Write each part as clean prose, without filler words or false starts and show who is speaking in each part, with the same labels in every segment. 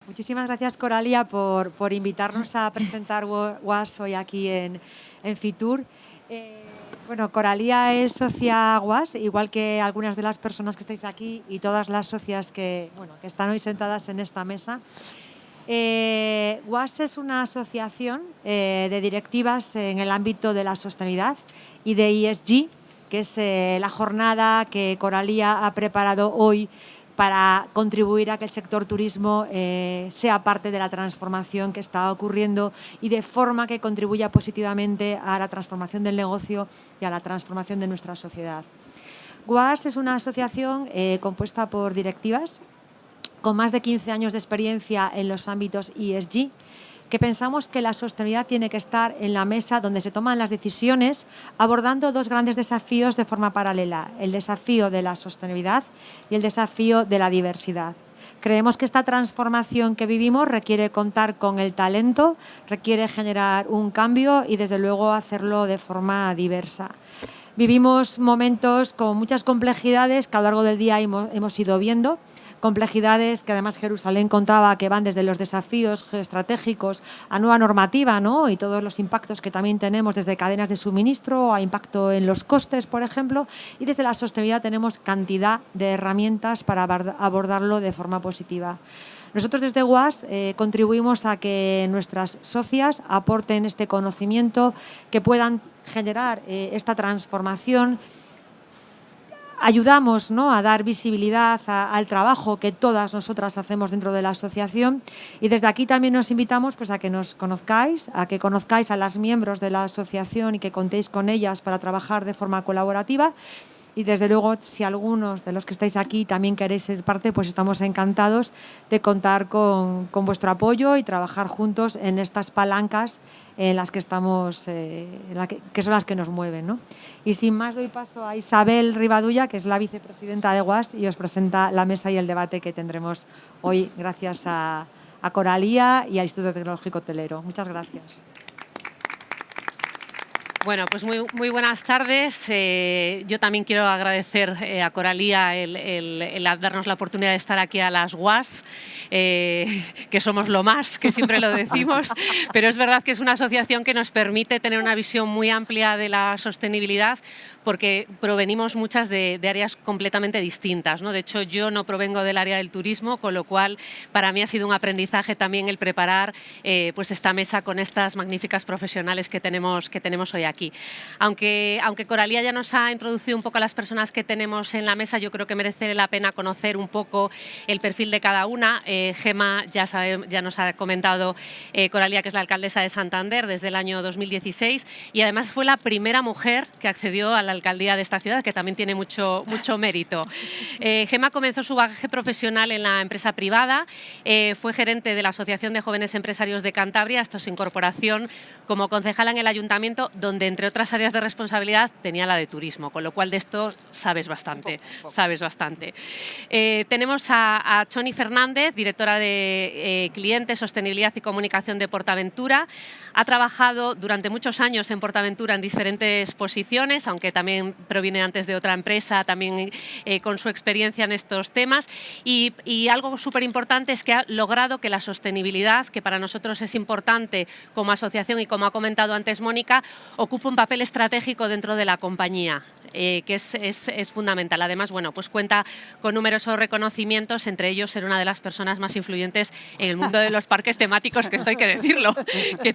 Speaker 1: Muchísimas gracias, Coralia, por invitarnos a presentar WAS hoy aquí en Fitur. Bueno, Coralia es socia WAS, igual que algunas de las personas que estáis aquí y todas las socias que están hoy sentadas en esta mesa. WAS es una asociación de directivas en el ámbito de la sostenibilidad y de ESG, que es la jornada que Coralia ha preparado hoy para contribuir a que el sector turismo sea parte de la transformación que está ocurriendo y de forma que contribuya positivamente a la transformación del negocio y a la transformación de nuestra sociedad. WAS es una asociación compuesta por directivas con más de 15 años de experiencia en los ámbitos ESG, que pensamos que la sostenibilidad tiene que estar en la mesa donde se toman las decisiones, abordando dos grandes desafíos de forma paralela: el desafío de la sostenibilidad y el desafío de la diversidad. Creemos que esta transformación que vivimos requiere contar con el talento, requiere generar un cambio y, desde luego, hacerlo de forma diversa. Vivimos momentos con muchas complejidades que a lo largo del día hemos ido viendo. Complejidades que además Jerusalén contaba que van desde los desafíos geoestratégicos a nueva normativa, ¿no? Y todos los impactos que también tenemos desde cadenas de suministro a impacto en los costes, por ejemplo, y desde la sostenibilidad tenemos cantidad de herramientas para abordarlo de forma positiva. Nosotros desde WAS contribuimos a que nuestras socias aporten este conocimiento, que puedan generar esta transformación. Ayudamos, ¿no?, a dar visibilidad al trabajo que todas nosotras hacemos dentro de la asociación, y desde aquí también nos invitamos pues, a que nos conozcáis, a que conozcáis a las miembros de la asociación y que contéis con ellas para trabajar de forma colaborativa. Y desde luego, si algunos de los que estáis aquí también queréis ser parte, pues estamos encantados de contar con vuestro apoyo y trabajar juntos en estas palancas en las que estamos, que son las que nos mueven, ¿no? Y sin más, doy paso a Isabel Rivadulla, que es la vicepresidenta de WAS, y os presenta la mesa y el debate que tendremos hoy gracias a Coralia y al Instituto Tecnológico Hotelero. Muchas gracias.
Speaker 2: Bueno, pues muy buenas tardes. Yo también quiero agradecer a Coralia el darnos la oportunidad de estar aquí a las WAS, que somos lo más, que siempre lo decimos, pero es verdad que es una asociación que nos permite tener una visión muy amplia de la sostenibilidad, porque provenimos muchas de áreas completamente distintas, ¿no? De hecho, yo no provengo del área del turismo, con lo cual para mí ha sido un aprendizaje también el preparar pues esta mesa con estas magníficas profesionales que tenemos hoy aquí. Aunque Coralia ya nos ha introducido un poco a las personas que tenemos en la mesa, yo creo que merece la pena conocer un poco el perfil de cada una. Gema ya nos ha comentado, Coralia, que es la alcaldesa de Santander desde el año 2016 y además fue la primera mujer que accedió a la alcaldía de esta ciudad, que también tiene mucho mérito. Gema comenzó su bagaje profesional en la empresa privada, fue gerente de la Asociación de Jóvenes Empresarios de Cantabria hasta su incorporación como concejala en el ayuntamiento, donde entre otras áreas de responsabilidad tenía la de turismo, con lo cual de esto sabes bastante. Tenemos a Choni Fernández, directora de Clientes, Sostenibilidad y Comunicación de Portaventura. Ha trabajado durante muchos años en Portaventura en diferentes posiciones, aunque también proviene antes de otra empresa, también con su experiencia en estos temas. Y algo súper importante es que ha logrado que la sostenibilidad, que para nosotros es importante como asociación y como ha comentado antes Mónica, ocupa un papel estratégico dentro de la compañía, que es fundamental. Además, bueno, pues cuenta con numerosos reconocimientos, entre ellos ser una de las personas más influyentes en el mundo de los parques temáticos, que esto hay que decirlo, que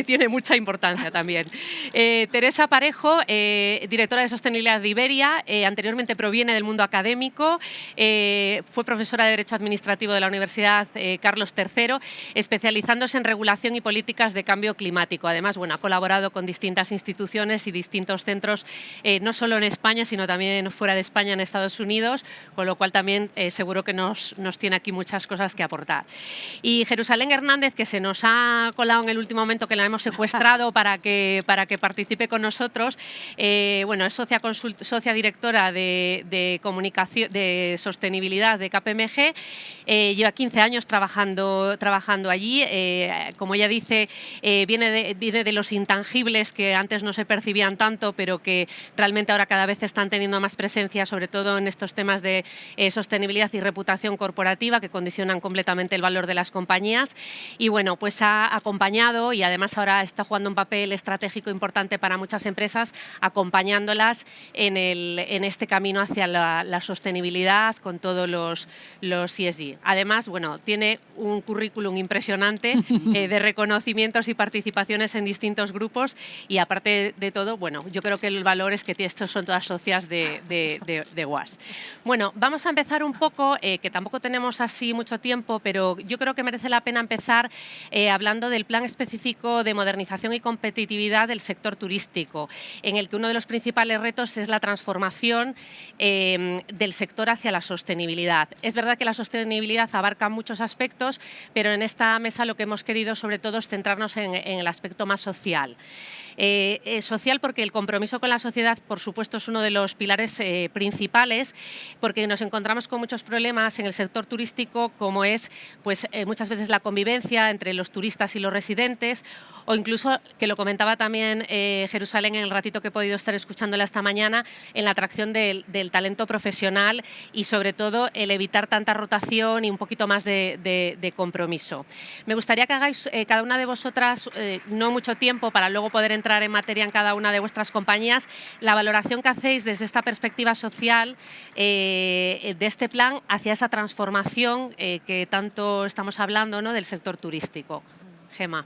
Speaker 2: tiene mucha importancia también. Teresa Parejo, directora de Sostenibilidad de Iberia, anteriormente proviene del mundo académico, fue profesora de Derecho Administrativo de la Universidad Carlos III, especializándose en regulación y políticas de cambio climático. Además, bueno, ha colaborado con distintas instituciones y distintos centros, no solo en España, sino también fuera de España, en Estados Unidos, con lo cual también seguro que nos tiene aquí muchas cosas que aportar. Y Jerusalén Hernández, que se nos ha colado en el último momento, que la hemos secuestrado para que participe con nosotros, bueno, es socia directora de comunicación, de sostenibilidad de KPMG, lleva 15 años trabajando allí, como ella dice, viene de los intangibles que antes no se percibían tanto, pero que realmente evidentemente ahora cada vez están teniendo más presencia, sobre todo en estos temas de sostenibilidad y reputación corporativa, que condicionan completamente el valor de las compañías. Y bueno, pues ha acompañado y además ahora está jugando un papel estratégico importante para muchas empresas, acompañándolas en este camino hacia la sostenibilidad con todos los ESG. Además, bueno, tiene un currículum impresionante de reconocimientos y participaciones en distintos grupos y aparte de todo, bueno, yo creo que el valor es que estos son todas socias de WAS. Bueno, vamos a empezar un poco, que tampoco tenemos así mucho tiempo, pero yo creo que merece la pena empezar hablando del plan específico de modernización y competitividad del sector turístico, en el que uno de los principales retos es la transformación del sector hacia la sostenibilidad. Es verdad que la sostenibilidad abarca muchos aspectos, pero en esta mesa lo que hemos querido sobre todo es centrarnos en el aspecto más social. Social porque el compromiso con la sociedad, por supuesto, es uno de los pilares principales, porque nos encontramos con muchos problemas en el sector turístico, como es pues, muchas veces la convivencia entre los turistas y los residentes, o incluso, que lo comentaba también Jerusalén en el ratito que he podido estar escuchándola esta mañana, en la atracción del talento profesional y, sobre todo, el evitar tanta rotación y un poquito más de compromiso. Me gustaría que hagáis cada una de vosotras, no mucho tiempo para luego poder entrar en materia en cada una de vuestras compañías, la valoración que hacéis desde esta perspectiva social de este plan hacia esa transformación que tanto estamos hablando, ¿no?, del sector turístico. Gemma.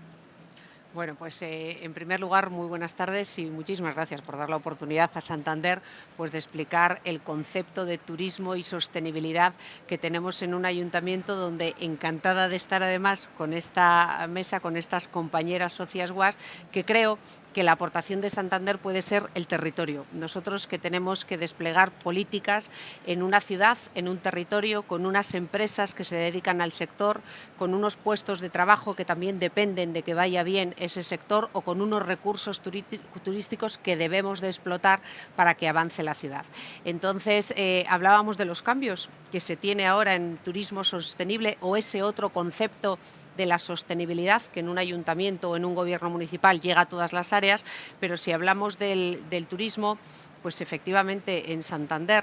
Speaker 3: Bueno, pues en primer lugar, muy buenas tardes y muchísimas gracias por dar la oportunidad a Santander pues, de explicar el concepto de turismo y sostenibilidad que tenemos en un ayuntamiento donde encantada de estar además con esta mesa, con estas compañeras socias WAS, que creo que la aportación de Santander puede ser el territorio. Nosotros que tenemos que desplegar políticas en una ciudad, en un territorio, con unas empresas que se dedican al sector, con unos puestos de trabajo que también dependen de que vaya bien ese sector o con unos recursos turísticos que debemos de explotar para que avance la ciudad. Entonces, hablábamos de los cambios que se tiene ahora en turismo sostenible o ese otro concepto de la sostenibilidad que en un ayuntamiento o en un gobierno municipal llega a todas las áreas, pero si hablamos del turismo, pues efectivamente en Santander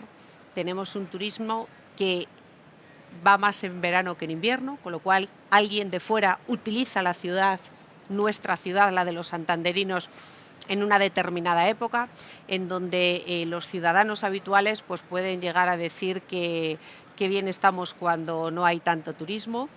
Speaker 3: tenemos un turismo que va más en verano que en invierno, con lo cual alguien de fuera utiliza la ciudad, nuestra ciudad, la de los santanderinos, en una determinada época, en donde los ciudadanos habituales pues pueden llegar a decir que bien estamos cuando no hay tanto turismo,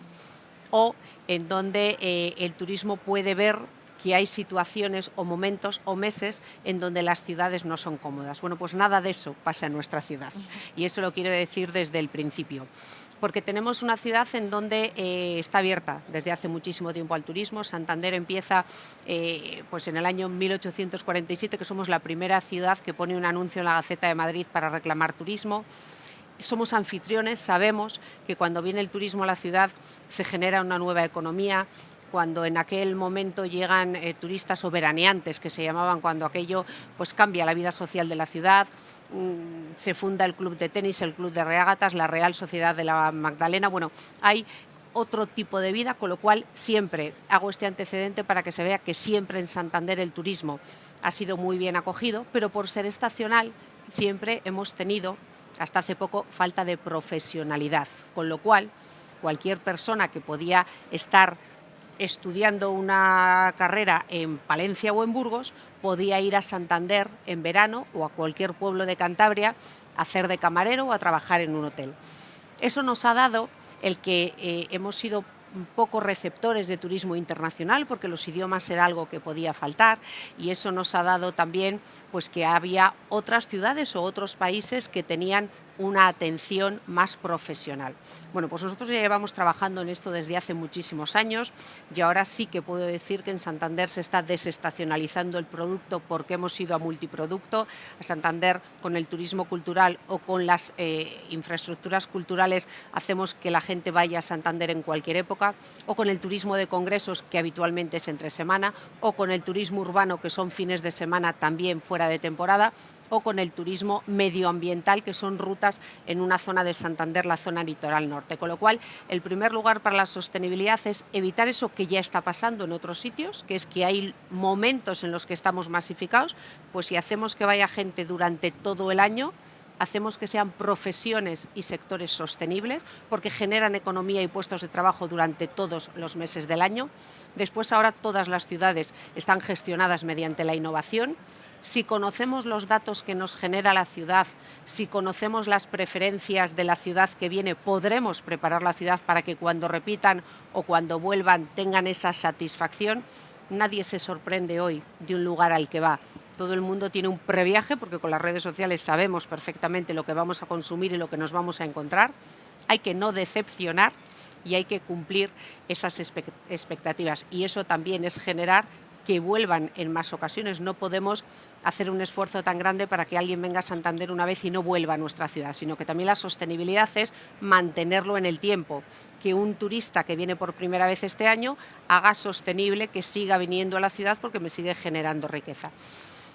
Speaker 3: o en donde el turismo puede ver que hay situaciones o momentos o meses en donde las ciudades no son cómodas. Bueno, pues nada de eso pasa en nuestra ciudad y eso lo quiero decir desde el principio. Porque tenemos una ciudad en donde está abierta desde hace muchísimo tiempo al turismo. Santander empieza pues en el año 1847, que somos la primera ciudad que pone un anuncio en la Gaceta de Madrid para reclamar turismo. Somos anfitriones, sabemos que cuando viene el turismo a la ciudad se genera una nueva economía. Cuando en aquel momento llegan turistas o veraneantes, que se llamaban cuando aquello pues cambia la vida social de la ciudad, se funda el club de tenis, el club de regatas, la Real Sociedad de la Magdalena. Bueno, hay otro tipo de vida, con lo cual siempre hago este antecedente para que se vea que siempre en Santander el turismo ha sido muy bien acogido, pero por ser estacional siempre hemos tenido, hasta hace poco, falta de profesionalidad, con lo cual cualquier persona que podía estar estudiando una carrera en Palencia o en Burgos podía ir a Santander en verano o a cualquier pueblo de Cantabria a hacer de camarero o a trabajar en un hotel. Eso nos ha dado el que hemos sido poco receptores de turismo internacional, porque los idiomas era algo que podía faltar, y eso nos ha dado también pues que había otras ciudades o otros países que tenían una atención más profesional. Bueno, pues nosotros ya llevamos trabajando en esto desde hace muchísimos años y ahora sí que puedo decir que en Santander se está desestacionalizando el producto porque hemos ido a multiproducto. A Santander, con el turismo cultural o con las infraestructuras culturales, hacemos que la gente vaya a Santander en cualquier época, o con el turismo de congresos, que habitualmente es entre semana, o con el turismo urbano, que son fines de semana también fuera de temporada, o con el turismo medioambiental, que son rutas cotas en una zona de Santander, la zona litoral norte. Con lo cual, el primer lugar para la sostenibilidad es evitar eso que ya está pasando en otros sitios, que es que hay momentos en los que estamos masificados, pues si hacemos que vaya gente durante todo el año, hacemos que sean profesiones y sectores sostenibles, porque generan economía y puestos de trabajo durante todos los meses del año. Después, ahora todas las ciudades están gestionadas mediante la innovación. Si conocemos los datos que nos genera la ciudad, si conocemos las preferencias de la ciudad que viene, podremos preparar la ciudad para que cuando repitan o cuando vuelvan tengan esa satisfacción. Nadie se sorprende hoy de un lugar al que va. Todo el mundo tiene un previaje, porque con las redes sociales sabemos perfectamente lo que vamos a consumir y lo que nos vamos a encontrar. Hay que no decepcionar y hay que cumplir esas expectativas. Y eso también es generar que vuelvan en más ocasiones. No podemos hacer un esfuerzo tan grande para que alguien venga a Santander una vez y no vuelva a nuestra ciudad, sino que también la sostenibilidad es mantenerlo en el tiempo, que un turista que viene por primera vez este año haga sostenible que siga viniendo a la ciudad porque me sigue generando riqueza.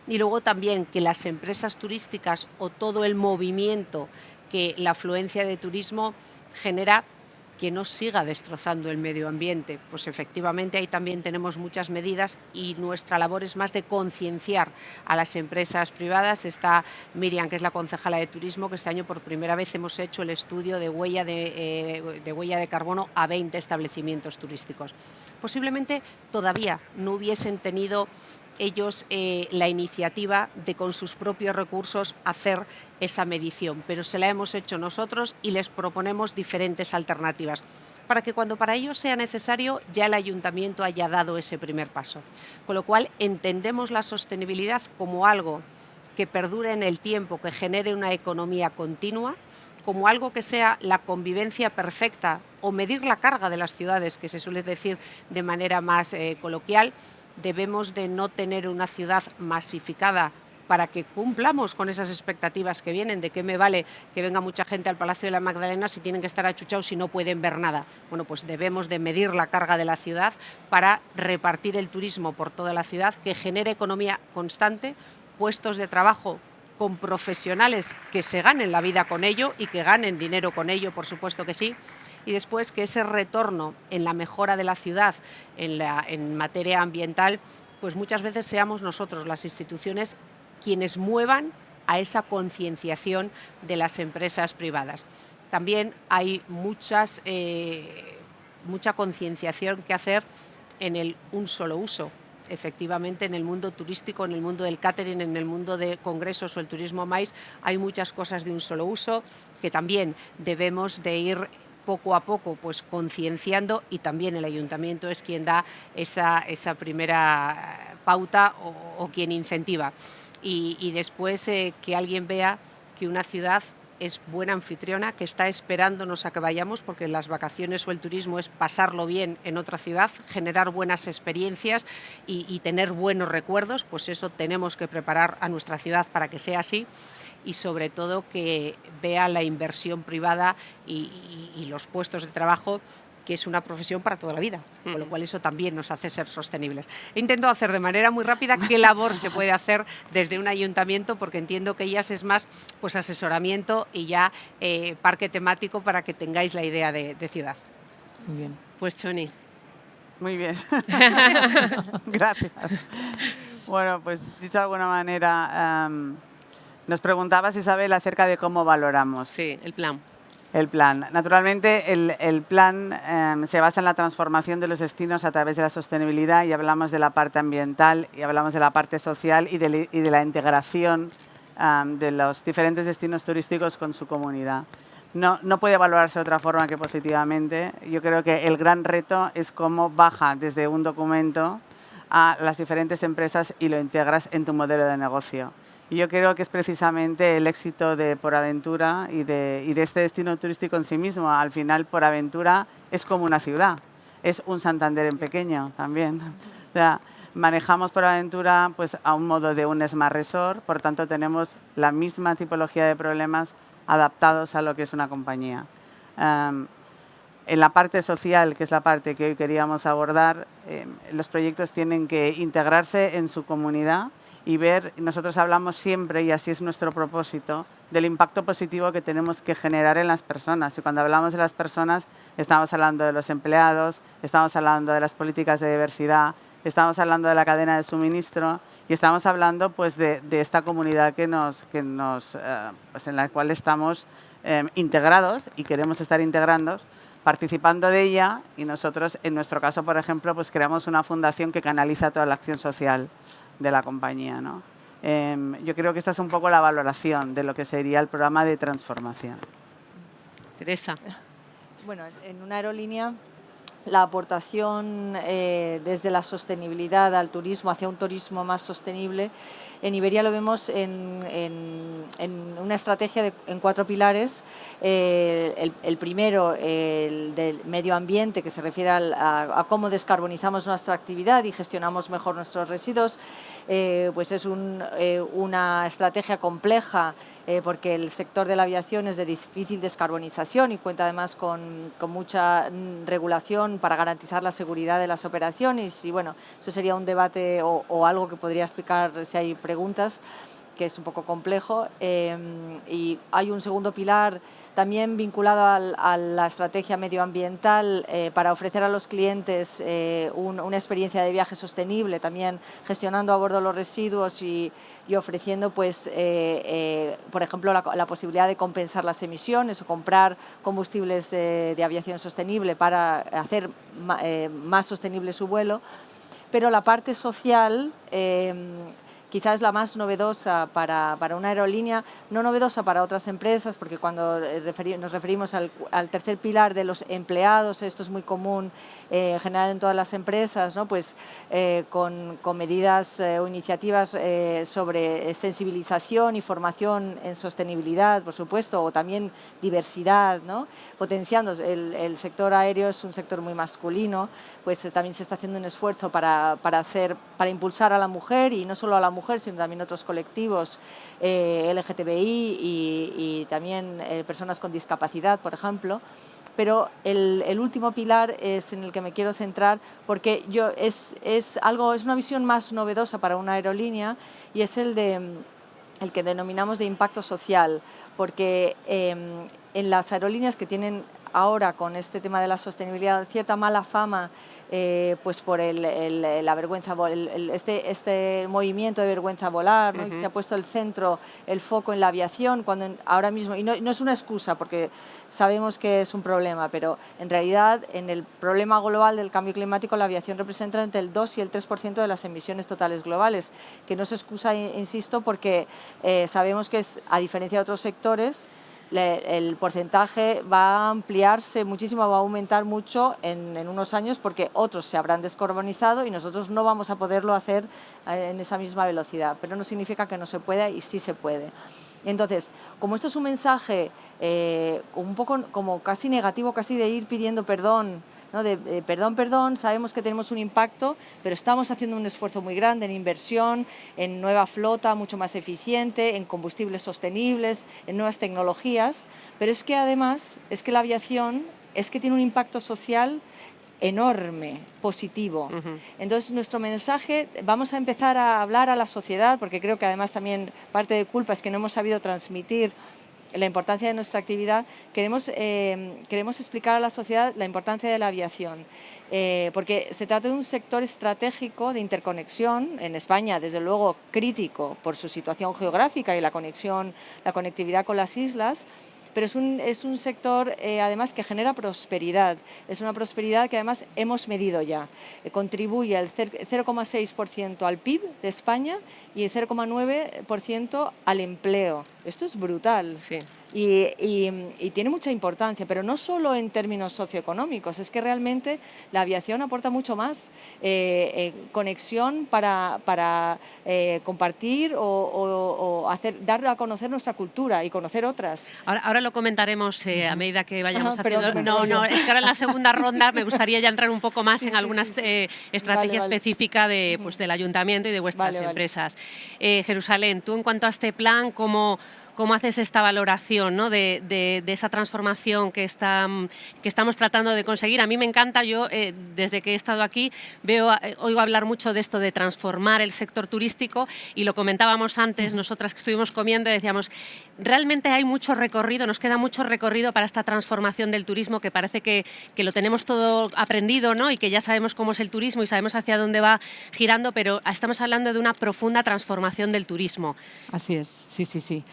Speaker 3: Y luego también que las empresas turísticas o todo el movimiento que la afluencia de turismo genera, que no siga destrozando el medio ambiente. Pues efectivamente ahí también tenemos muchas medidas y nuestra labor es más de concienciar a las empresas privadas. Está Miriam, que es la concejala de turismo, que este año por primera vez hemos hecho el estudio de huella de carbono a 20 establecimientos turísticos. Posiblemente todavía no hubiesen tenido ellos la iniciativa de con sus propios recursos hacer esa medición, pero se la hemos hecho nosotros y les proponemos diferentes alternativas para que cuando para ello sea necesario ya el ayuntamiento haya dado ese primer paso. Con lo cual entendemos la sostenibilidad como algo que perdure en el tiempo, que genere una economía continua, como algo que sea la convivencia perfecta o medir la carga de las ciudades, que se suele decir de manera más coloquial. Debemos de no tener una ciudad masificada para que cumplamos con esas expectativas que vienen. ¿De qué me vale que venga mucha gente al Palacio de la Magdalena si tienen que estar achuchados y no pueden ver nada? Bueno, pues debemos de medir la carga de la ciudad para repartir el turismo por toda la ciudad, que genere economía constante, puestos de trabajo con profesionales que se ganen la vida con ello y que ganen dinero con ello, por supuesto que sí. Y después que ese retorno en la mejora de la ciudad, en materia ambiental, pues muchas veces seamos nosotros, las instituciones, quienes muevan a esa concienciación de las empresas privadas. También hay mucha concienciación que hacer en el un solo uso. Efectivamente, en el mundo turístico, en el mundo del catering, en el mundo de congresos o el turismo MAIS, hay muchas cosas de un solo uso que también debemos de ir poco a poco pues concienciando, y también el ayuntamiento es quien da esa primera pauta o quien incentiva. Y después que alguien vea que una ciudad es buena anfitriona, que está esperándonos a que vayamos, porque las vacaciones o el turismo es pasarlo bien en otra ciudad, generar buenas experiencias y tener buenos recuerdos. Pues eso tenemos que preparar a nuestra ciudad para que sea así, y sobre todo que vea la inversión privada y los puestos de trabajo, que es una profesión para toda la vida, con lo cual eso también nos hace ser sostenibles. Intento hacer de manera muy rápida qué labor se puede hacer desde un ayuntamiento, porque entiendo que ellas es más pues asesoramiento y ya parque temático para que tengáis la idea de ciudad.
Speaker 4: Muy bien.
Speaker 2: Pues Choni.
Speaker 4: Muy bien. Gracias. Bueno, pues dicho de alguna manera, nos preguntabas, Isabel, acerca de cómo valoramos.
Speaker 2: Sí, el plan.
Speaker 4: El plan. Naturalmente, el plan se basa en la transformación de los destinos a través de la sostenibilidad, y hablamos de la parte ambiental y hablamos de la parte social y de la integración de los diferentes destinos turísticos con su comunidad. No puede valorarse de otra forma que positivamente. Yo creo que el gran reto es cómo baja desde un documento a las diferentes empresas y lo integras en tu modelo de negocio. Y yo creo que es precisamente el éxito de PorAventura y de este destino turístico en sí mismo. Al final, PorAventura es como una ciudad, es un Santander en pequeño también. O sea, manejamos PorAventura pues, a un modo de un Smart Resort, por tanto tenemos la misma tipología de problemas adaptados a lo que es una compañía. En la parte social, que es la parte que hoy queríamos abordar, los proyectos tienen que integrarse en su comunidad y ver, nosotros hablamos siempre, y así es nuestro propósito, del impacto positivo que tenemos que generar en las personas. Y cuando hablamos de las personas, estamos hablando de los empleados, estamos hablando de las políticas de diversidad, estamos hablando de la cadena de suministro y estamos hablando pues, de esta comunidad pues, en la cual estamos integrados y queremos estar integrando, participando de ella, y nosotros, en nuestro caso, por ejemplo, pues creamos una fundación que canaliza toda la acción social de la compañía, ¿no? Yo creo que esta es un poco la valoración de lo que sería el programa de transformación.
Speaker 2: Teresa.
Speaker 5: Bueno, en una aerolínea la aportación desde la sostenibilidad al turismo, hacia un turismo más sostenible, en Iberia lo vemos en una estrategia en 4 pilares. El primero, el del medio ambiente, que se refiere a cómo descarbonizamos nuestra actividad y gestionamos mejor nuestros residuos. Pues es una estrategia compleja porque el sector de la aviación es de difícil descarbonización y cuenta además con mucha regulación para garantizar la seguridad de las operaciones, y bueno, eso sería un debate o algo que podría explicar si hay preguntas, que es un poco complejo. Y hay un segundo pilar también vinculado a la estrategia medioambiental para ofrecer a los clientes una experiencia de viaje sostenible, también gestionando a bordo los residuos y ofreciendo, pues, por ejemplo, la posibilidad de compensar las emisiones o comprar combustibles de aviación sostenible para hacer más sostenible su vuelo. Pero la parte social quizás es la más novedosa para una aerolínea, no novedosa para otras empresas, porque cuando nos referimos al tercer pilar de los empleados, esto es muy común en general en todas las empresas, ¿no? Pues con medidas o iniciativas sobre sensibilización y formación en sostenibilidad, por supuesto, o también diversidad, ¿no? Potenciando. El sector aéreo es un sector muy masculino, pues también se está haciendo un esfuerzo para impulsar a la mujer, y no solo a la mujer, sino también otros colectivos LGTBI y también personas con discapacidad, por ejemplo. Pero el último pilar es en el que me quiero centrar, porque es una visión más novedosa para una aerolínea, y es el que denominamos de impacto social, porque en las aerolíneas que tienen ahora, con este tema de la sostenibilidad, cierta mala fama, pues por la vergüenza, este movimiento de vergüenza a volar, ¿no? Y se ha puesto el foco en la aviación, cuando ahora mismo, y no es una excusa, porque sabemos que es un problema, pero en realidad en el problema global del cambio climático la aviación representa entre el 2 y el 3% de las emisiones totales globales, que no es excusa, insisto, porque sabemos que a diferencia de otros sectores, el porcentaje va a ampliarse muchísimo, va a aumentar mucho en unos años, porque otros se habrán descarbonizado y nosotros no vamos a poderlo hacer en esa misma velocidad, pero no significa que no se pueda, y sí se puede. Entonces, como esto es un mensaje un poco como casi negativo, casi de ir pidiendo perdón, ¿no? Perdón, sabemos que tenemos un impacto, pero estamos haciendo un esfuerzo muy grande en inversión, en nueva flota mucho más eficiente, en combustibles sostenibles, en nuevas tecnologías, pero es que además, la aviación tiene un impacto social enorme, positivo. Entonces, nuestro mensaje, vamos a empezar a hablar a la sociedad, porque creo que además también parte de culpa es que no hemos sabido transmitir la importancia de nuestra actividad. Queremos explicar a la sociedad la importancia de la aviación, porque se trata de un sector estratégico de interconexión, en España desde luego crítico por su situación geográfica y la conectividad con las islas, pero es un sector además que genera prosperidad. Es una prosperidad que además hemos medido ya. Contribuye el 0,6% al PIB de España y el 0,9% al empleo. Esto es brutal.
Speaker 2: Sí.
Speaker 5: Y tiene mucha importancia, pero no solo en términos socioeconómicos, es que realmente la aviación aporta mucho más. Conexión para compartir o dar a conocer nuestra cultura y conocer otras.
Speaker 2: Ahora lo comentaremos a medida que vayamos haciendo.
Speaker 5: Perdón,
Speaker 2: No, es que ahora en la segunda ronda me gustaría ya entrar un poco más en alguna estrategia específica del ayuntamiento y de vuestras empresas. Jerusalén, tú en cuanto a este plan, ¿cómo ¿cómo haces esta valoración, ¿no? de esa transformación que estamos tratando de conseguir? A mí me encanta, yo desde que he estado aquí oigo hablar mucho de esto de transformar el sector turístico, y lo comentábamos antes, nosotras que estuvimos comiendo y decíamos, realmente hay mucho recorrido, nos queda mucho recorrido para esta transformación del turismo, que parece que lo tenemos todo aprendido, ¿no? Y que ya sabemos cómo es el turismo y sabemos hacia dónde va girando, pero estamos hablando de una profunda transformación del turismo.
Speaker 6: Así es, sí.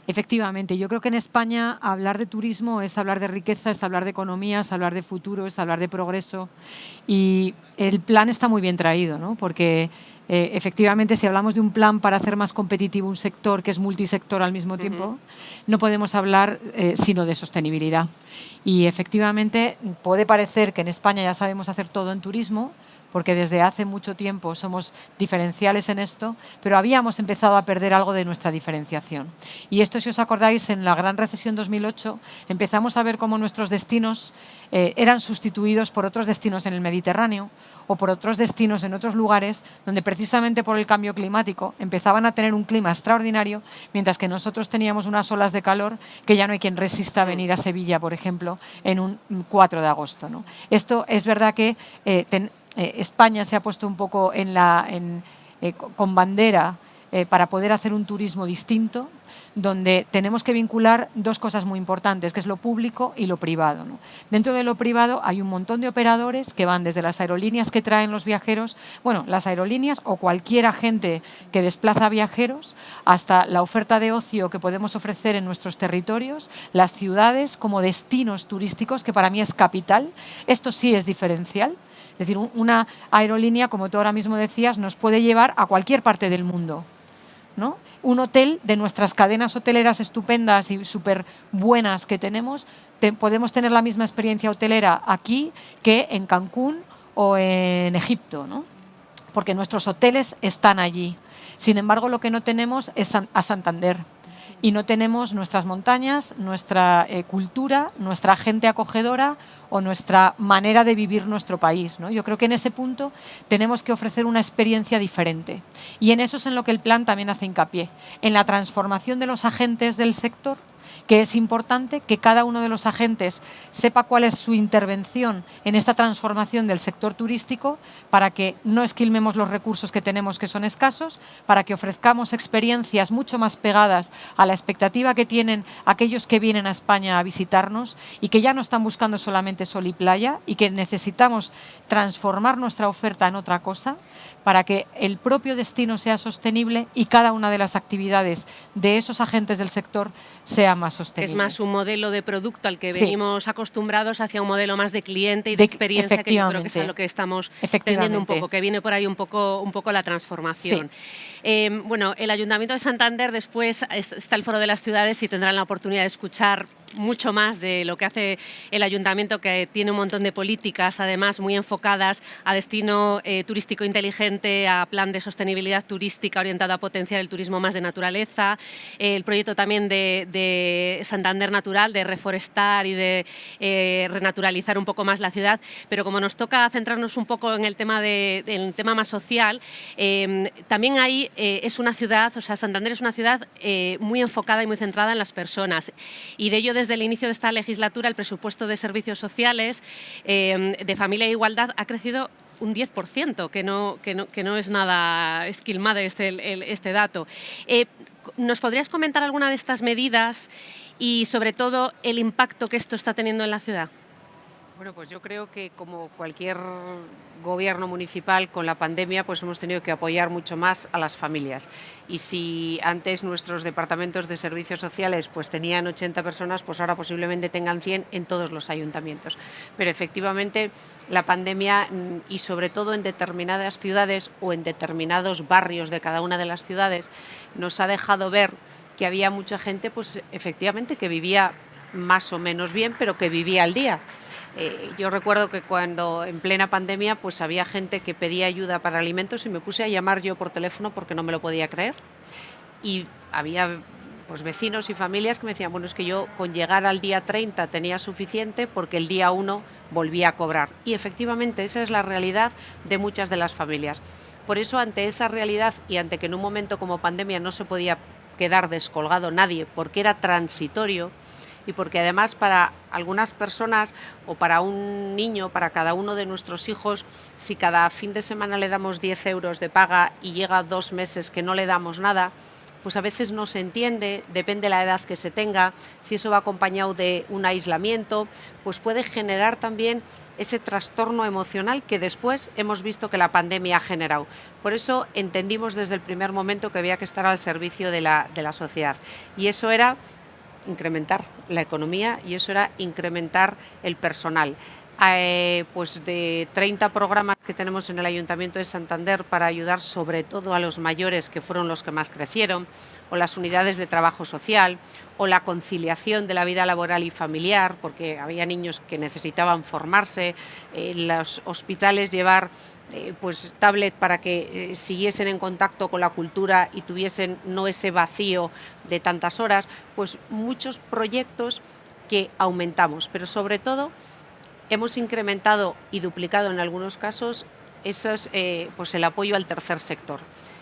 Speaker 6: Efectivamente, yo creo que en España hablar de turismo es hablar de riqueza, es hablar de economía, es hablar de futuro, es hablar de progreso, y el plan está muy bien traído, ¿no? Porque efectivamente, si hablamos de un plan para hacer más competitivo un sector que es multisector al mismo tiempo, no podemos hablar sino de sostenibilidad. Y efectivamente puede parecer que en España ya sabemos hacer todo en turismo, porque desde hace mucho tiempo somos diferenciales en esto, pero habíamos empezado a perder algo de nuestra diferenciación. Y esto, si os acordáis, en la gran recesión 2008 empezamos a ver cómo nuestros destinos eran sustituidos por otros destinos en el Mediterráneo o por otros destinos en otros lugares donde precisamente por el cambio climático empezaban a tener un clima extraordinario, mientras que nosotros teníamos unas olas de calor que ya no hay quien resista venir a Sevilla, por ejemplo, en un 4 de agosto, ¿no? Esto es verdad que España se ha puesto un poco con bandera para poder hacer un turismo distinto, donde tenemos que vincular dos cosas muy importantes, que es lo público y lo privado, ¿no? Dentro de lo privado hay un montón de operadores que van desde las aerolíneas que traen los viajeros, las aerolíneas o cualquier agente que desplaza viajeros, hasta la oferta de ocio que podemos ofrecer en nuestros territorios, las ciudades como destinos turísticos, que para mí es capital. Esto sí es diferencial. Es decir, una aerolínea, como tú ahora mismo decías, nos puede llevar a cualquier parte del mundo, ¿no? Un hotel, de nuestras cadenas hoteleras estupendas y súper buenas que tenemos, podemos tener la misma experiencia hotelera aquí que en Cancún o en Egipto, ¿no? Porque nuestros hoteles están allí. Sin embargo, lo que no tenemos es a Santander. Y no tenemos nuestras montañas, nuestra cultura, nuestra gente acogedora o nuestra manera de vivir nuestro país, ¿no? Yo creo que en ese punto tenemos que ofrecer una experiencia diferente. Y en eso es en lo que el plan también hace hincapié, en la transformación de los agentes del sector, que es importante que cada uno de los agentes sepa cuál es su intervención en esta transformación del sector turístico, para que no esquilmemos los recursos que tenemos, que son escasos, para que ofrezcamos experiencias mucho más pegadas a la expectativa que tienen aquellos que vienen a España a visitarnos y que ya no están buscando solamente sol y playa, y que necesitamos transformar nuestra oferta en otra cosa para que el propio destino sea sostenible y cada una de las actividades de esos agentes del sector sea más sostenible.
Speaker 2: Es más un modelo de producto al que venimos acostumbrados, hacia un modelo más de cliente y de experiencia, que yo creo que es a lo que estamos tendiendo un poco, que viene por ahí un poco la transformación. Sí. Bueno, el Ayuntamiento de Santander, después está el Foro de las Ciudades y tendrán la oportunidad de escuchar mucho más de lo que hace el Ayuntamiento, que tiene un montón de políticas, además muy enfocadas a destino turístico inteligente, a plan de sostenibilidad turística orientado a potenciar el turismo más de naturaleza, el proyecto también de Santander Natural, de reforestar y de renaturalizar un poco más la ciudad. Pero como nos toca centrarnos un poco en el tema más social, también ahí es una ciudad, Santander es una ciudad muy enfocada y muy centrada en las personas, y de ello, desde el inicio de esta legislatura, el presupuesto de servicios sociales, de familia e igualdad, ha crecido un 10%, que no es nada esquilmado este dato. ¿Nos podrías comentar alguna de estas medidas y, sobre todo, el impacto que esto está teniendo en la ciudad?
Speaker 3: Bueno, pues yo creo que, como cualquier gobierno municipal, con la pandemia pues hemos tenido que apoyar mucho más a las familias. Y si antes nuestros departamentos de servicios sociales pues tenían 80 personas, pues ahora posiblemente tengan 100 en todos los ayuntamientos. Pero efectivamente la pandemia, y sobre todo en determinadas ciudades o en determinados barrios de cada una de las ciudades, nos ha dejado ver que había mucha gente pues efectivamente que vivía más o menos bien, pero que vivía al día. Yo recuerdo que cuando en plena pandemia pues había gente que pedía ayuda para alimentos y me puse a llamar yo por teléfono porque no me lo podía creer, y había pues vecinos y familias que me decían, bueno, es que yo con llegar al día 30 tenía suficiente porque el día 1 volvía a cobrar. Y efectivamente esa es la realidad de muchas de las familias. Por eso, ante esa realidad y ante que en un momento como pandemia no se podía quedar descolgado nadie, porque era transitorio y porque además para algunas personas o para un niño, para cada uno de nuestros hijos, si cada fin de semana le damos 10 euros de paga y llega 2 meses que no le damos nada, pues a veces no se entiende, depende de la edad que se tenga, si eso va acompañado de un aislamiento, pues puede generar también ese trastorno emocional que después hemos visto que la pandemia ha generado. Por eso entendimos desde el primer momento que había que estar al servicio de la sociedad. Y eso era incrementar la economía y eso era incrementar el personal. Pues de 30 programas que tenemos en el Ayuntamiento de Santander para ayudar sobre todo a los mayores, que fueron los que más crecieron, o las unidades de trabajo social, o la conciliación de la vida laboral y familiar, porque había niños que necesitaban formarse, en los hospitales llevar pues tablet para que siguiesen en contacto con la cultura y tuviesen no ese vacío de tantas horas, pues muchos proyectos que aumentamos, pero sobre todo hemos incrementado y duplicado en algunos casos pues el apoyo al tercer sector.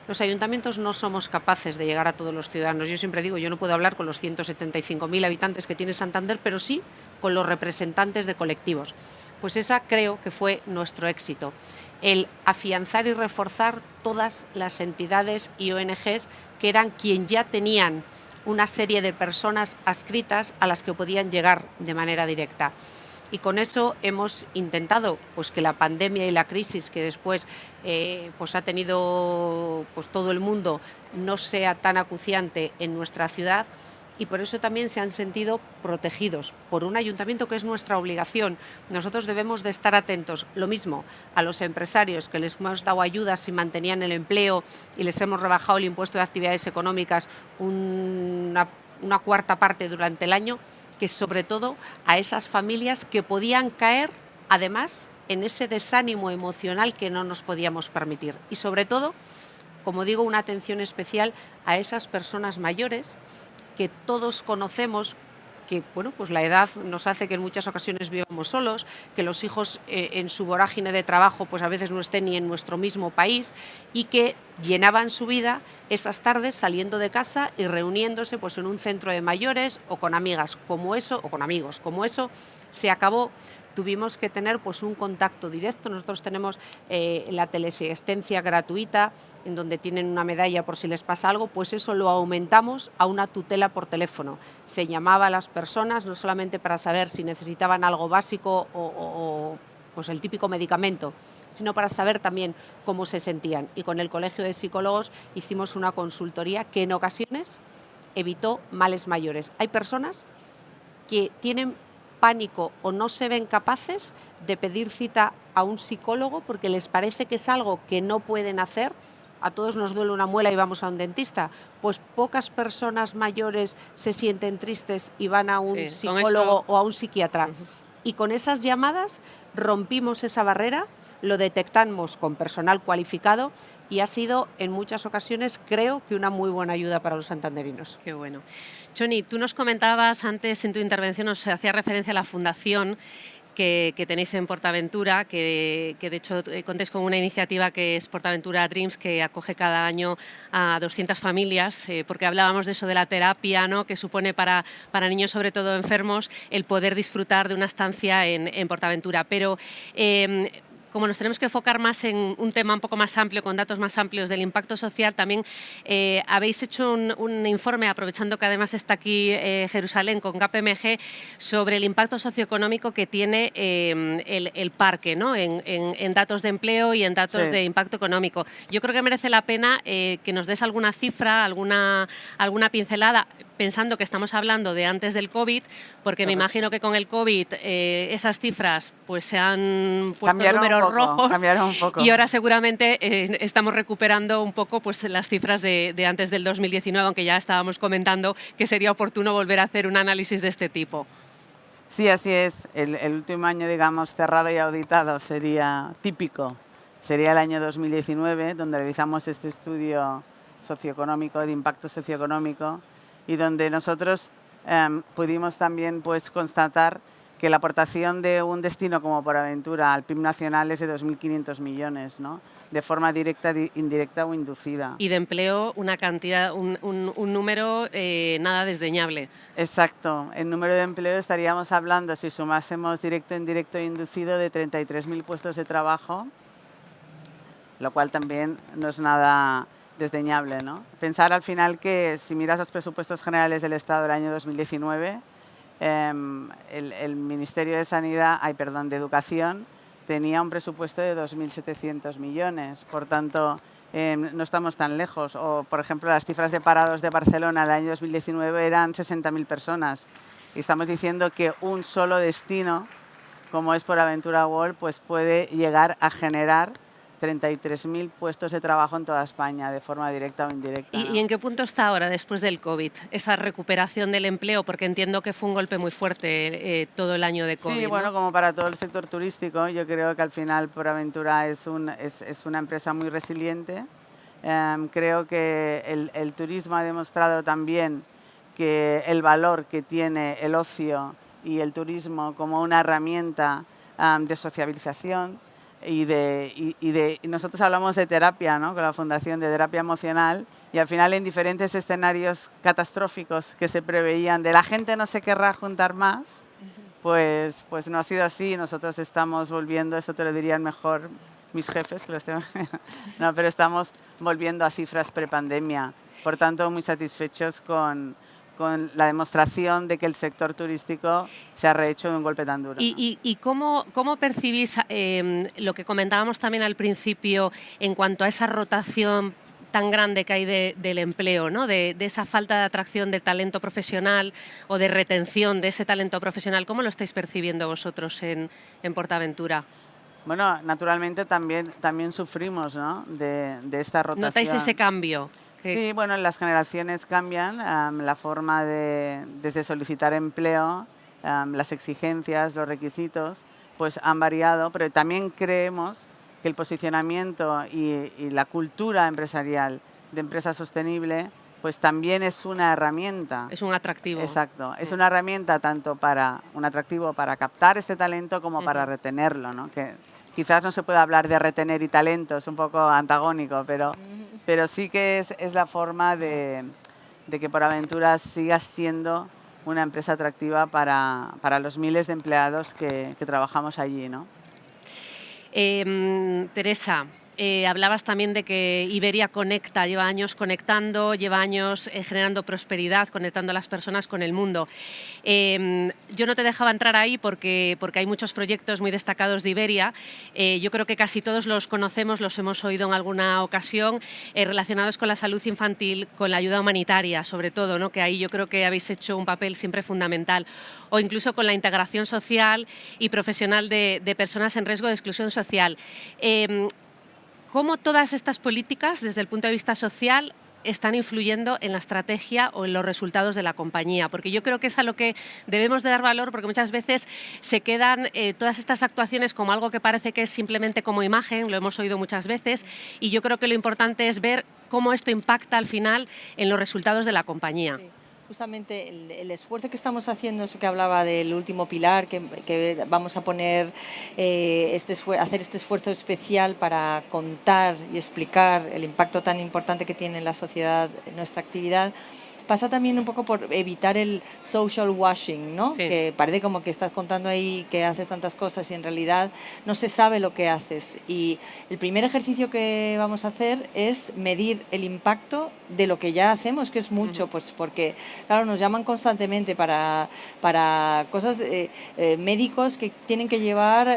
Speaker 3: Los ayuntamientos no somos capaces de llegar a todos los ciudadanos. Yo siempre digo, yo no puedo hablar con los 175.000 habitantes que tiene Santander, pero sí con los representantes de colectivos. Pues esa creo que fue nuestro éxito, el afianzar y reforzar todas las entidades y ONGs que eran quien ya tenían una serie de personas adscritas a las que podían llegar de manera directa. Y con eso hemos intentado pues, que la pandemia y la crisis que después pues, ha tenido pues, todo el mundo no sea tan acuciante en nuestra ciudad, y por eso también se han sentido protegidos por un ayuntamiento, que es nuestra obligación. Nosotros debemos de estar atentos, lo mismo a los empresarios que les hemos dado ayudas si mantenían el empleo y les hemos rebajado el impuesto de actividades económicas una cuarta parte durante el año, que sobre todo a esas familias que podían caer, además, en ese desánimo emocional que no nos podíamos permitir. Y sobre todo, como digo, una atención especial a esas personas mayores que todos conocemos, que bueno, pues la edad nos hace que en muchas ocasiones vivamos solos, que los hijos en su vorágine de trabajo pues a veces no estén ni en nuestro mismo país, y que llenaban su vida esas tardes saliendo de casa y reuniéndose pues en un centro de mayores o con amigas, como eso, o con amigos, como eso se acabó. Tuvimos que tener pues un contacto directo. Nosotros tenemos la teleasistencia gratuita, en donde tienen una medalla por si les pasa algo, pues eso lo aumentamos a una tutela por teléfono. Se llamaba a las personas no solamente para saber si necesitaban algo básico o pues el típico medicamento, sino para saber también cómo se sentían. Y con el Colegio de Psicólogos hicimos una consultoría que en ocasiones evitó males mayores. Hay personas que tienen pánico o no se ven capaces de pedir cita a un psicólogo porque les parece que es algo que no pueden hacer. A todos nos duele una muela y vamos a un dentista. Pues pocas personas mayores se sienten tristes y van a un psicólogo o a un psiquiatra. Y con esas llamadas rompimos esa barrera, lo detectamos con personal cualificado y ha sido en muchas ocasiones, creo, que una muy buena ayuda para los santanderinos.
Speaker 2: Qué bueno. Choni, tú nos comentabas antes en tu intervención, nos hacía referencia a la fundación que tenéis en Portaventura, que de hecho contéis con una iniciativa que es Portaventura Dreams, que acoge cada año a 200 familias, porque hablábamos de eso, de la terapia, ¿no?, que supone para niños, sobre todo enfermos, el poder disfrutar de una estancia en Portaventura. Pero como nos tenemos que enfocar más en un tema un poco más amplio, con datos más amplios del impacto social, también habéis hecho un informe, aprovechando que además está aquí Jerusalén con KPMG, sobre el impacto socioeconómico que tiene el parque, ¿no?, en datos de empleo y en datos de impacto económico. Yo creo que merece la pena que nos des alguna cifra, alguna pincelada, pensando que estamos hablando de antes del COVID, porque me imagino que con el COVID esas cifras pues se han puesto números rojos,
Speaker 4: cambiaron un poco.
Speaker 2: Y ahora seguramente estamos recuperando un poco pues las cifras de antes del 2019, aunque ya estábamos comentando que sería oportuno volver a hacer un análisis de este tipo.
Speaker 4: Sí, así es. El último año, digamos, cerrado y auditado sería típico. Sería el año 2019, donde realizamos este estudio socioeconómico, de impacto socioeconómico, y donde nosotros pudimos también pues, constatar que la aportación de un destino como PorAventura al PIB nacional es de 2.500 millones, ¿no? De forma directa, indirecta o inducida.
Speaker 2: Y de empleo una cantidad, un número nada desdeñable.
Speaker 4: Exacto. En número de empleo estaríamos hablando, si sumásemos directo, indirecto e inducido, de 33.000 puestos de trabajo, lo cual también no es nada desdeñable, ¿no? Pensar al final que si miras los presupuestos generales del Estado del año 2019, el Ministerio de de Educación tenía un presupuesto de 2.700 millones, por tanto no estamos tan lejos. O, por ejemplo, las cifras de parados de Barcelona el año 2019 eran 60.000 personas y estamos diciendo que un solo destino, como es PorAventura World, pues puede llegar a generar 33.000 puestos de trabajo en toda España, de forma directa o indirecta, ¿no?
Speaker 2: ¿Y en qué punto está ahora, después del COVID, esa recuperación del empleo? Porque entiendo que fue un golpe muy fuerte todo el año de COVID.
Speaker 4: Sí, bueno,
Speaker 2: ¿no?
Speaker 4: como para todo el sector turístico, yo creo que al final PorAventura es una empresa muy resiliente. Creo que el turismo ha demostrado también que el valor que tiene el ocio y el turismo como una herramienta de sociabilización. Y nosotros hablamos de terapia, ¿no? Con la Fundación de Terapia Emocional, y al final en diferentes escenarios catastróficos que se preveían de la gente no se querrá juntar más, pues no ha sido así. Nosotros estamos volviendo, esto te lo dirían mejor mis jefes, que los tengo, no, pero estamos volviendo a cifras prepandemia. Por tanto, muy satisfechos con la demostración de que el sector turístico se ha rehecho de un golpe tan duro, ¿no?
Speaker 2: ¿Y cómo percibís lo que comentábamos también al principio en cuanto a esa rotación tan grande que hay del empleo, ¿no? de esa falta de atracción de talento profesional o de retención de ese talento profesional? ¿Cómo lo estáis percibiendo vosotros en PortAventura?
Speaker 4: Bueno, naturalmente también sufrimos, ¿no? de esta rotación.
Speaker 2: ¿Notáis ese cambio?
Speaker 4: Sí, bueno, las generaciones cambian, la forma desde solicitar empleo, las exigencias, los requisitos, pues han variado, pero también creemos que el posicionamiento y la cultura empresarial de empresa sostenible pues también es una herramienta.
Speaker 2: Es un atractivo.
Speaker 4: Exacto, es una herramienta tanto para un atractivo para captar este talento como para retenerlo, ¿no? Que quizás no se pueda hablar de retener y talento, es un poco antagónico, pero sí que es la forma de que PorAventura siga siendo una empresa atractiva para los miles de empleados que trabajamos allí, ¿no?
Speaker 2: Teresa, hablabas también de que Iberia conecta, lleva años conectando, lleva años generando prosperidad, conectando a las personas con el mundo. Yo no te dejaba entrar ahí porque hay muchos proyectos muy destacados de Iberia. Yo creo que casi todos los conocemos, los hemos oído en alguna ocasión, relacionados con la salud infantil, con la ayuda humanitaria, sobre todo, ¿no? Que ahí yo creo que habéis hecho un papel siempre fundamental, o incluso con la integración social y profesional de personas en riesgo de exclusión social. ¿Cómo todas estas políticas, desde el punto de vista social, están influyendo en la estrategia o en los resultados de la compañía? Porque yo creo que es a lo que debemos de dar valor, porque muchas veces se quedan todas estas actuaciones como algo que parece que es simplemente como imagen, lo hemos oído muchas veces, y yo creo que lo importante es ver cómo esto impacta al final en los resultados de la compañía.
Speaker 5: Sí. Justamente el esfuerzo que estamos haciendo, eso que hablaba del último pilar, que vamos a poner, hacer este esfuerzo especial para contar y explicar el impacto tan importante que tiene en la sociedad nuestra actividad, pasa también un poco por evitar el social washing, ¿no?
Speaker 2: Sí.
Speaker 5: Que parece como que estás contando ahí que haces tantas cosas y en realidad no se sabe lo que haces. Y el primer ejercicio que vamos a hacer es medir el impacto de lo que ya hacemos, que es mucho, pues porque, claro, nos llaman constantemente para cosas, médicos que tienen que llevar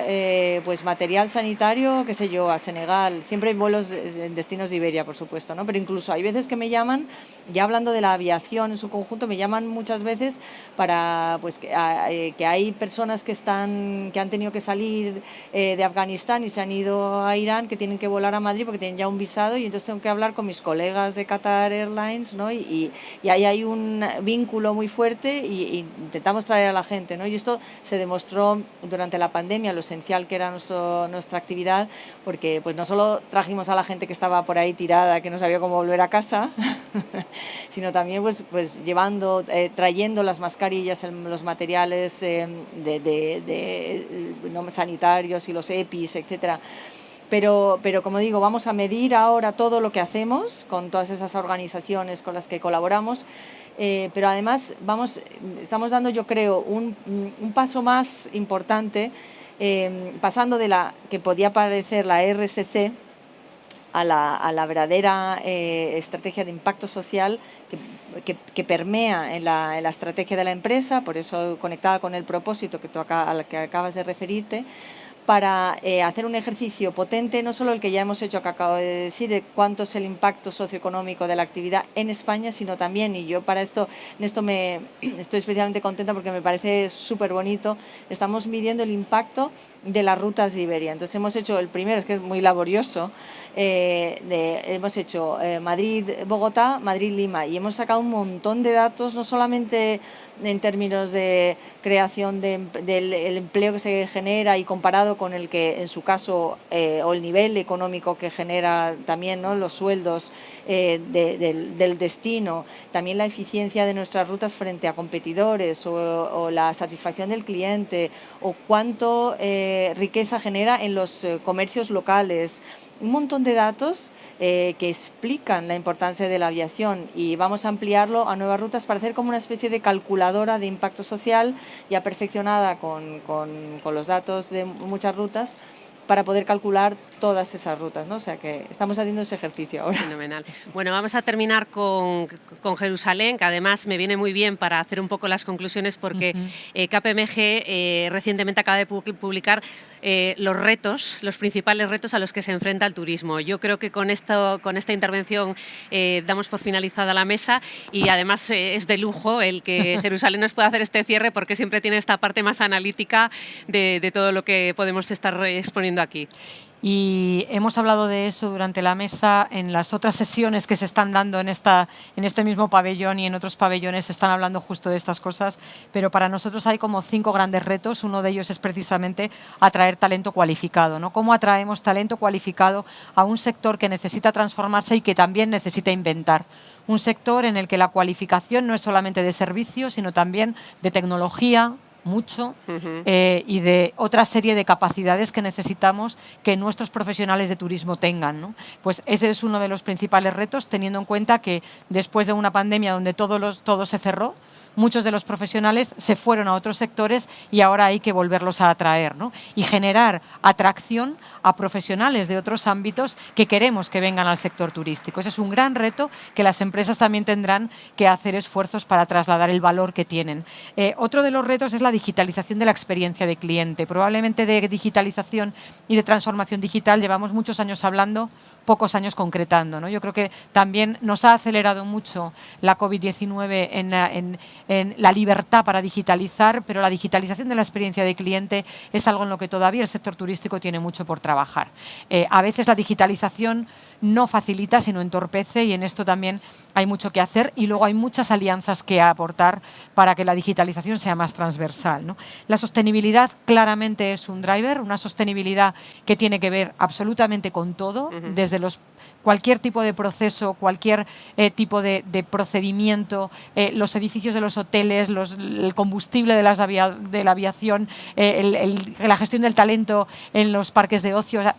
Speaker 5: pues material sanitario, qué sé yo, a Senegal. Siempre hay vuelos en destinos de Iberia, por supuesto, ¿no? Pero incluso hay veces que me llaman, ya hablando de la aviación en su conjunto, me llaman muchas veces para pues que hay personas que han tenido que salir de Afganistán y se han ido a Irán, que tienen que volar a Madrid porque tienen ya un visado, y entonces tengo que hablar con mis colegas de Qatar Airlines, ¿no? Y ahí hay un vínculo muy fuerte y intentamos traer a la gente, ¿no? Y esto se demostró durante la pandemia, lo esencial que era nuestra actividad, porque pues no solo trajimos a la gente que estaba por ahí tirada, que no sabía cómo volver a casa, sino también pues llevando, trayendo las mascarillas, los materiales no sanitarios y los EPIs, etcétera. Pero como digo, vamos a medir ahora todo lo que hacemos con todas esas organizaciones con las que colaboramos, pero además estamos dando, yo creo, un paso más importante, pasando de la que podía parecer la RSC a la verdadera estrategia de impacto social que permea en la estrategia de la empresa, por eso conectada con el propósito al que acabas de referirte, para hacer un ejercicio potente, no solo el que ya hemos hecho, que acabo de decir, de cuánto es el impacto socioeconómico de la actividad en España, sino también, y yo para esto, en esto estoy especialmente contenta porque me parece súper bonito, estamos midiendo el impacto de las rutas de Iberia. Entonces hemos hecho el primero, es que es muy laborioso, hemos hecho Madrid-Bogotá, Madrid-Lima, y hemos sacado un montón de datos, no solamente en términos de creación del empleo que se genera y comparado con el que en su caso o el nivel económico que genera también, ¿no?, los sueldos del destino, también la eficiencia de nuestras rutas frente a competidores o la satisfacción del cliente o cuánto riqueza genera en los comercios locales. Un montón de datos que explican la importancia de la aviación, y vamos a ampliarlo a nuevas rutas para hacer como una especie de calculadora de impacto social ya perfeccionada con los datos de muchas rutas para poder calcular todas esas rutas, ¿no? O sea que estamos haciendo ese ejercicio ahora.
Speaker 2: Fenomenal. Bueno, vamos a terminar con Jerusalén, que además me viene muy bien para hacer un poco las conclusiones, porque KPMG recientemente acaba de publicar los principales retos a los que se enfrenta el turismo. Yo creo que con esta intervención damos por finalizada la mesa, y además es de lujo el que Jerusalén nos pueda hacer este cierre, porque siempre tiene esta parte más analítica de todo lo que podemos estar exponiendo aquí.
Speaker 6: Y hemos hablado de eso durante la mesa. En las otras sesiones que se están dando en este mismo pabellón y en otros pabellones se están hablando justo de estas cosas, pero para nosotros hay como 5 grandes retos. Uno de ellos es precisamente atraer talento cualificado, ¿no? ¿Cómo atraemos talento cualificado a un sector que necesita transformarse y que también necesita inventar? Un sector en el que la cualificación no es solamente de servicios, sino también de tecnología, mucho, y de otra serie de capacidades que necesitamos que nuestros profesionales de turismo tengan, ¿no? Pues ese es uno de los principales retos, teniendo en cuenta que después de una pandemia donde todo se cerró, muchos de los profesionales se fueron a otros sectores y ahora hay que volverlos a atraer, ¿no? Y generar atracción a profesionales de otros ámbitos que queremos que vengan al sector turístico. Ese es un gran reto que las empresas también tendrán que hacer esfuerzos para trasladar el valor que tienen. Otro de los retos es la digitalización de la experiencia de cliente. Probablemente de digitalización y de transformación digital llevamos muchos años hablando, pocos años concretando, ¿no? Yo creo que también nos ha acelerado mucho la COVID-19 en la libertad para digitalizar, pero la digitalización de la experiencia de cliente es algo en lo que todavía el sector turístico tiene mucho por trabajar. A veces la digitalización no facilita, sino entorpece, y en esto también hay mucho que hacer, y luego hay muchas alianzas que aportar para que la digitalización sea más transversal, ¿no? La sostenibilidad claramente es un driver, una sostenibilidad que tiene que ver absolutamente con todo, desde cualquier tipo de proceso, cualquier tipo de procedimiento, los edificios de los hoteles, el combustible de la aviación, la gestión del talento en los parques de ocio. O sea,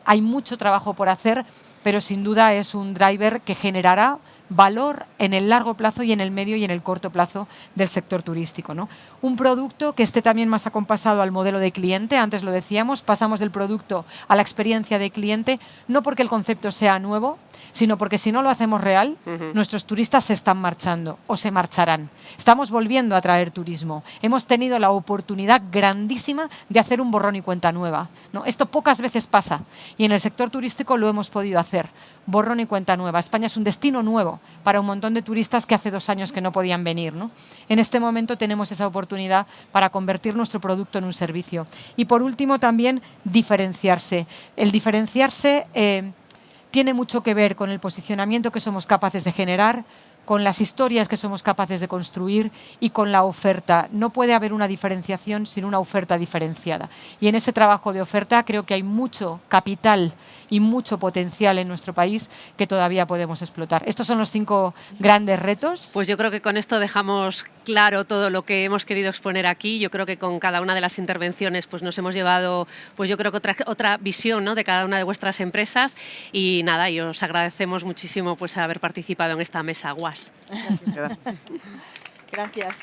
Speaker 6: hay mucho trabajo por hacer, pero sin duda es un driver que generará valor en el largo plazo y en el medio y en el corto plazo del sector turístico, ¿no? Un producto que esté también más acompasado al modelo de cliente. Antes lo decíamos, pasamos del producto a la experiencia de cliente, no porque el concepto sea nuevo, sino porque si no lo hacemos real, nuestros turistas se están marchando o se marcharán. Estamos volviendo a traer turismo. Hemos tenido la oportunidad grandísima de hacer un borrón y cuenta nueva, ¿no? Esto pocas veces pasa, y en el sector turístico lo hemos podido hacer. Borrón y cuenta nueva. España es un destino nuevo para un montón de turistas que hace 2 años que no podían venir, ¿no? En este momento tenemos esa oportunidad para convertir nuestro producto en un servicio. Y por último también diferenciarse. El diferenciarse tiene mucho que ver con el posicionamiento que somos capaces de generar, con las historias que somos capaces de construir y con la oferta. No puede haber una diferenciación sin una oferta diferenciada. Y en ese trabajo de oferta creo que hay mucho capital y mucho potencial en nuestro país que todavía podemos explotar. Estos son los 5 grandes retos.
Speaker 2: Pues yo creo que con esto dejamos claro todo lo que hemos querido exponer aquí. Yo creo que con cada una de las intervenciones pues nos hemos llevado, pues yo creo que otra visión, ¿no?, de cada una de vuestras empresas. Y nada, y os agradecemos muchísimo pues haber participado en esta mesa. Guas.
Speaker 5: Gracias.
Speaker 4: Gracias.